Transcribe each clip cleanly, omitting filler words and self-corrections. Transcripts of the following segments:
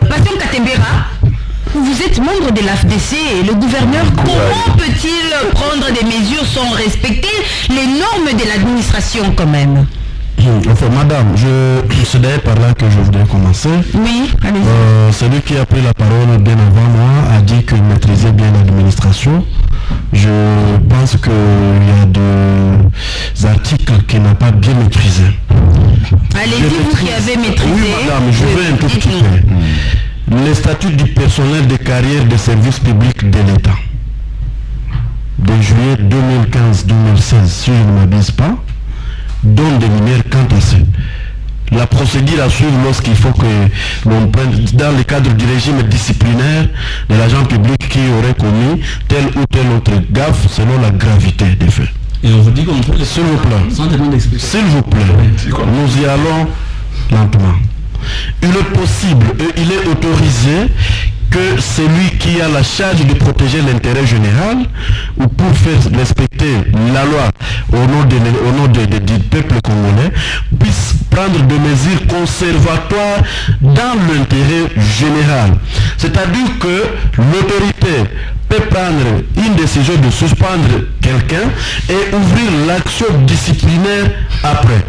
Pasteur Katembera, vous êtes membre de l'AFDC et le gouverneur, comment peut-il prendre des mesures sans respecter les normes de l'administration quand même? Enfin, madame, c'est d'ailleurs par là que je voudrais commencer. Oui, allez-y. Celui qui a pris la parole bien avant moi a dit qu'il maîtrisait bien l'administration. Je pense qu'il y a des articles qu'il n'a pas bien maîtrisés. Allez-y, vous qui avez maîtrisé. Oui, madame, je veux un tout petit peu. Les statuts du personnel de carrière des services publics de l'État de juillet 2015-2016, si je ne m'abuse pas, donne des lumières quant à ça. La procédure à suivre lorsqu'il faut que l'on prenne dans le cadre du régime disciplinaire de l'agent public qui aurait commis tel ou tel autre gaffe selon la gravité des faits. Et on vous dit qu'on peut... S'il vous plaît. Sans demande d'explication. S'il vous plaît. Nous y allons lentement. Il est possible et il est autorisé que celui qui a la charge de protéger l'intérêt général ou pour faire respecter la loi au nom du peuple congolais puisse prendre des mesures conservatoires dans l'intérêt général. C'est-à-dire que l'autorité peut prendre une décision de suspendre quelqu'un et ouvrir l'action disciplinaire après.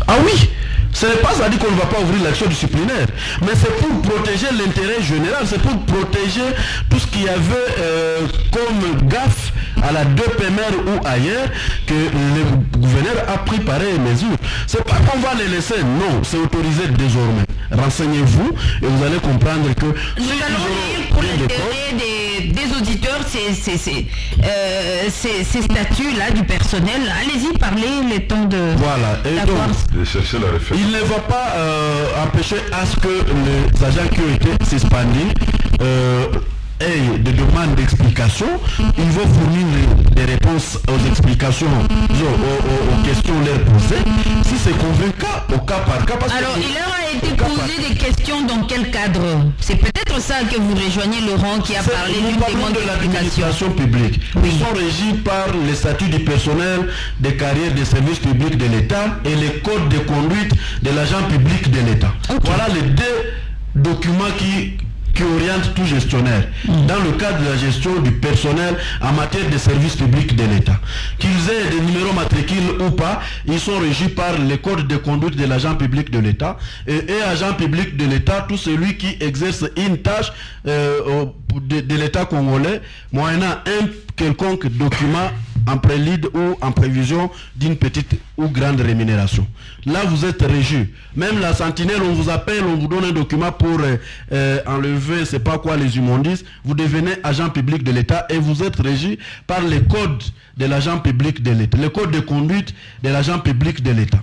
Ah oui! Ce n'est pas à dire qu'on ne va pas ouvrir l'action disciplinaire, mais c'est pour protéger l'intérêt général, c'est pour protéger tout ce qu'il y avait comme gaffe à la 2PMR ou ailleurs que le gouverneur a pris pareille mesure. C'est pas qu'on va les laisser, non, c'est autorisé désormais. Renseignez-vous et vous allez comprendre que... Nous allons lire pour l'intérêt des auditeurs ces statuts-là du personnel. Allez-y, parlez les temps de... Voilà, et donc, de chercher la référence. il ne va pas empêcher à ce que les agents qui ont été suspendus aient des demandes d'explication. Ils vont fournir des réponses aux explications, aux questions leur posées. Si c'est convaincant, au cas par cas. Alors, il leur a été posé des questions dans quel cadre? C'est peut-être ça que vous rejoignez Laurent qui a parlé d'une demande de d'explication. l'administration publique. Oui. Ils sont régis par les statuts du personnel des carrières des services publics de l'État et les codes de conduite de l'agent public de l'État. Okay. Voilà les deux documents qui orientent tout gestionnaire dans le cadre de la gestion du personnel en matière de services publics de l'État. Qu'ils aient des numéros matricules ou pas, ils sont régis par les codes de conduite de l'agent public de l'État. Et agent public de l'État, tout celui qui exerce une tâche de l'État congolais, moyennant un quelconque document en prélude ou en prévision d'une petite ou grande rémunération. Là, vous êtes régi. Même la sentinelle, on vous appelle, on vous donne un document pour enlever, c'est pas quoi, les immondices. Vous devenez agent public de l'État et vous êtes régi par les codes de l'agent public de l'État, les codes de conduite de l'agent public de l'État.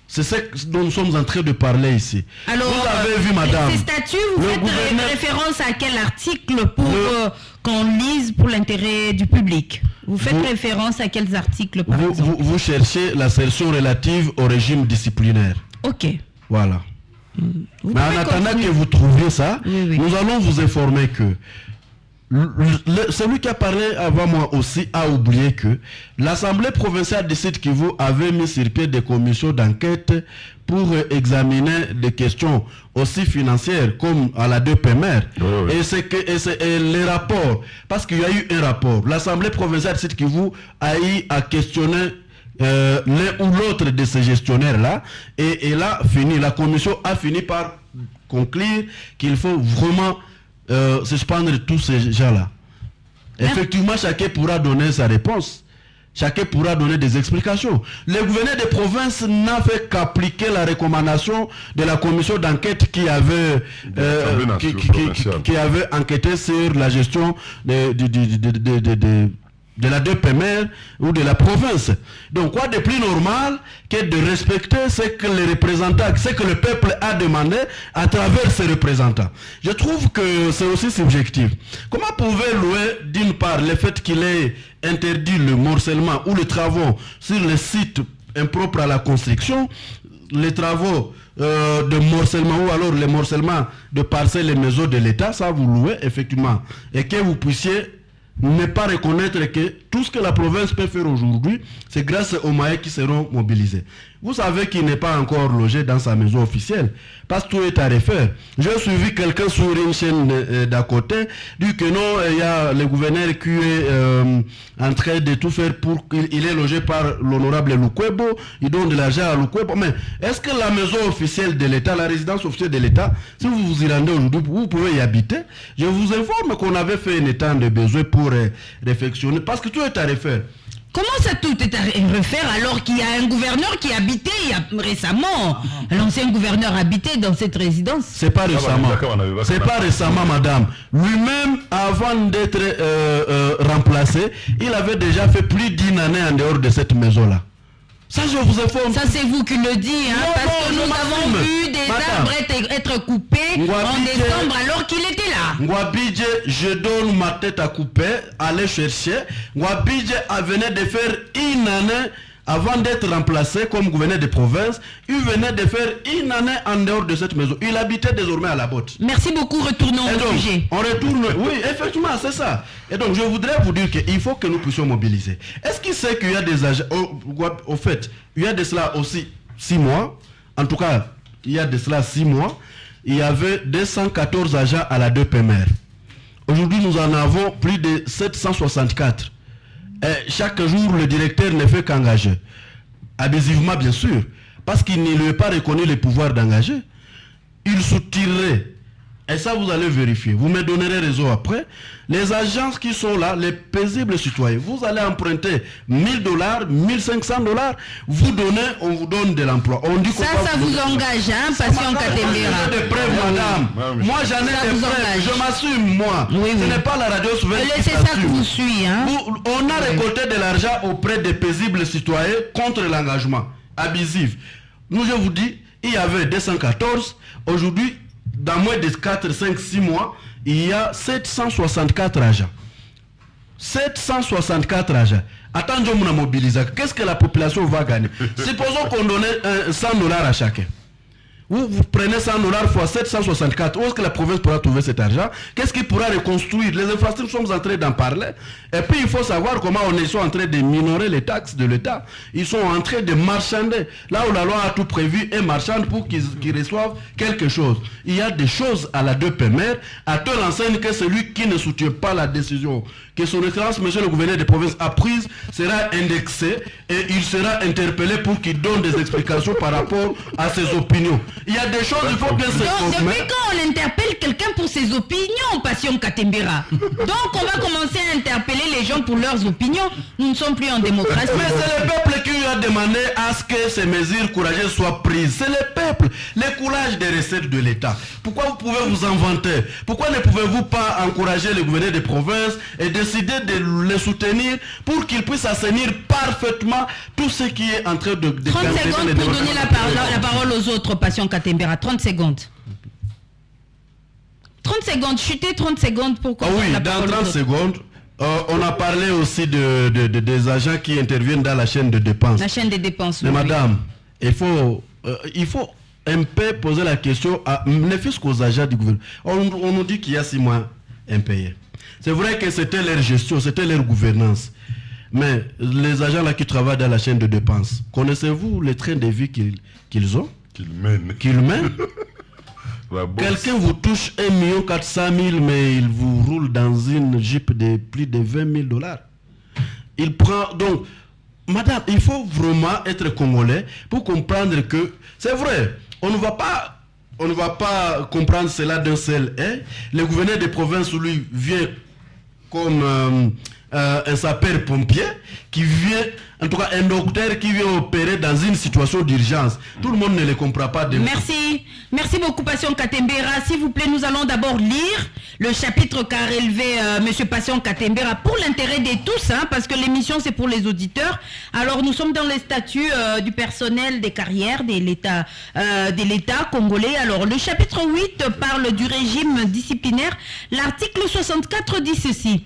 C'est ce dont nous sommes en train de parler ici. Alors, vous avez vu, madame. Ces statuts, vous faites référence à quel article pour qu'on lise pour l'intérêt du public? Vous faites référence à quels articles, par exemple? Vous cherchez la section relative au régime disciplinaire. Ok. Voilà. Mais en attendant que vous trouviez ça, nous allons vous informer que celui qui a parlé avant moi aussi a oublié que l'Assemblée provinciale du Sud Kivu avait mis sur pied des commissions d'enquête pour examiner des questions aussi financières comme à la 2PMR. Et c'est les rapports, parce qu'il y a eu un rapport. L'Assemblée provinciale du Sud Kivu a eu à questionner l'un ou l'autre de ces gestionnaires-là, et là, la commission a fini par conclure qu'il faut vraiment suspendre tous ces gens-là. Effectivement, chacun pourra donner sa réponse. Chacun pourra donner des explications. Le gouverneur de province n'a fait qu'appliquer la recommandation de la commission d'enquête qui avait enquêté sur la gestion de la 2PMR ou de la province. Donc quoi de plus normal que de respecter ce que les représentants, ce que le peuple a demandé à travers ses représentants. Je trouve que c'est aussi subjectif. Comment pouvez-vous, d'une part, le fait qu'il ait interdit le morcellement ou les travaux sur les sites impropres à la construction, les travaux de morcellement ou alors les morcellements de parcelles et maisons de l'État, ça vous louez effectivement, et que vous puissiez ne pas reconnaître que tout ce que la province peut faire aujourd'hui, c'est grâce aux moyens qui seront mobilisés. Vous savez qu'il n'est pas encore logé dans sa maison officielle, parce que tout est à refaire. J'ai suivi quelqu'un sur une chaîne d'à côté, dit que non, il y a le gouverneur qui est en train de tout faire pour qu'il est logé par l'honorable Lukwebo, il donne de l'argent à Lukwebo. Mais est-ce que la maison officielle de l'État, la résidence officielle de l'État, si vous vous y rendez aujourd'hui, vous pouvez y habiter? Je vous informe qu'on avait fait un état de besoin pour réflexionner, parce que tout est à refaire. Comment ça tout est à refaire alors qu'il y a un gouverneur qui habitait récemment? L'ancien gouverneur habitait dans cette résidence. C'est pas récemment. C'est pas récemment, madame. Lui-même, avant d'être remplacé, il avait déjà fait plus d'1 année en dehors de cette maison-là. Ça, je vous informe. Ça, c'est vous qui le dites, hein, non, parce que nous avons vu des arbres être coupés en décembre alors qu'il était là. Ngwabidje, je donne ma tête à couper, allez chercher. Ngwabidje venait de faire 1 année avant d'être remplacé comme gouverneur de province. Il venait de faire 1 année en dehors de cette maison. Il habitait désormais à la botte. Merci beaucoup, retournons au sujet. On retourne, oui, effectivement, c'est ça. Et donc, je voudrais vous dire qu'il faut que nous puissions mobiliser. Est-ce qu'il sait qu'il y a des agents, au fait, il y a de cela aussi 6 mois, en tout cas, il y a de cela 6 mois, il y avait 214 agents à la 2PMR. Aujourd'hui, nous en avons plus de 764. Et chaque jour, le directeur ne fait qu'engager. Abusivement, bien sûr, parce qu'il ne lui est pas reconnu le pouvoir d'engager. Il soutirerait. Et ça, vous allez vérifier. Vous me donnerez raison après. Les agences qui sont là, les paisibles citoyens, vous allez emprunter $1000, $1500, vous donnez, on vous donne de l'emploi. On dit ça vous engage, hein, Passion Katembera. J'en ai des preuves, madame. Moi, j'en ai des preuves. Je m'assume, moi. Oui, ce n'est pas la radio souveraine qui c'est ça que vous suit, hein. On a récolté de l'argent auprès des paisibles citoyens contre l'engagement abusif. Nous, je vous dis, il y avait 214. Aujourd'hui, dans moins de 4, 5, 6 mois, il y a 764 agents. 764 agents. Attendons mon mobilisation. Qu'est-ce que la population va gagner? Supposons qu'on donnait $100 à chacun. Vous prenez $100 fois 764. Où est-ce que la province pourra trouver cet argent? Qu'est-ce qu'il pourra reconstruire? Les infrastructures, nous sommes en train d'en parler. Et puis, il faut savoir comment ils sont en train de minorer les taxes de l'État. Ils sont en train de marchander. Là où la loi a tout prévu, et marchande pour qu'ils reçoivent quelque chose. Il y a des choses à la 2PMR, à telle enseigne que celui qui ne soutient pas la décision que son excellence, monsieur le gouverneur de province, a prise, sera indexé et il sera interpellé pour qu'il donne des explications par rapport à ses opinions. Il y a des choses, il faut bien se comprendre. Depuis quand on interpelle quelqu'un pour ses opinions, Passion Katembera? Donc on va commencer à interpeller les gens pour leurs opinions. Nous ne sommes plus en démocratie. Mais c'est le peuple qui a demandé à ce que ces mesures courageuses soient prises. C'est le peuple. Le courage des recettes de l'État. Pourquoi vous pouvez vous inventer? Pourquoi ne pouvez-vous pas encourager le gouverneur de province et décider de les soutenir pour qu'ils puissent assainir parfaitement tout ce qui est en train de 30 secondes pour donner la parole aux autres, Passion Katembera. 30 secondes. 30 secondes, chutez 30 secondes pour qu'on oui, dans 30 secondes, on a parlé aussi des agents qui interviennent dans la chaîne de dépenses. La chaîne des dépenses, mais oui. Madame, il faut un peu poser la question, ne fût-ce qu'aux agents du gouvernement. On nous dit qu'il y a 6 mois impayés. C'est vrai que c'était leur gestion, c'était leur gouvernance. Mais les agents là qui travaillent dans la chaîne de dépenses, connaissez-vous les trains de vie qu'ils ont? Qu'ils mènent. Quelqu'un vous touche 1 400 000, mais il vous roule dans une Jeep de plus de $20 000. Il prend donc, madame, il faut vraiment être congolais pour comprendre que c'est vrai. On ne va pas comprendre cela d'un seul. Le gouverneur de province, lui, vient comme un sapeur-pompier qui vient, en tout cas un docteur qui vient opérer dans une situation d'urgence. Tout le monde ne le comprend pas. Merci beaucoup, Passion Katembera. S'il vous plaît, nous allons d'abord lire le chapitre qu'a relevé Monsieur Passion Katembera pour l'intérêt de tous, hein, parce que l'émission c'est pour les auditeurs. Alors nous sommes dans les statuts du personnel des carrières de l'État congolais. Alors le chapitre 8 parle du régime disciplinaire. L'article 64 dit ceci.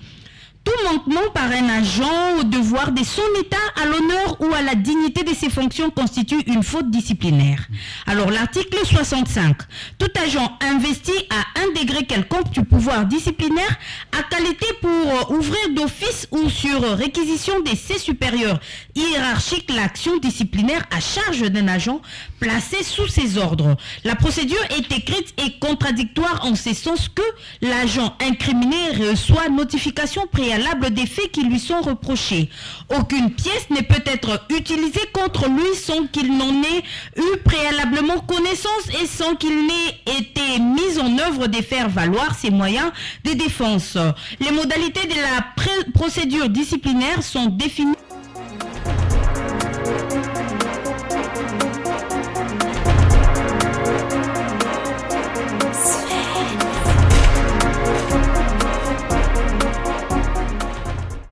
Tout manquement par un agent au devoir de son état, à l'honneur ou à la dignité de ses fonctions constitue une faute disciplinaire. Alors l'article 65. Tout agent investi à un degré quelconque du pouvoir disciplinaire a qualité pour ouvrir d'office ou sur réquisition de ses supérieurs hiérarchiques l'action disciplinaire à charge d'un agent placé sous ses ordres. La procédure est écrite et contradictoire en ce sens que l'agent incriminé reçoit notification préalable des faits qui lui sont reprochés. Aucune pièce ne peut être utilisée contre lui sans qu'il n'en ait eu préalablement connaissance et sans qu'il n'ait été mis en œuvre de faire valoir ses moyens de défense. Les modalités de la procédure disciplinaire sont définies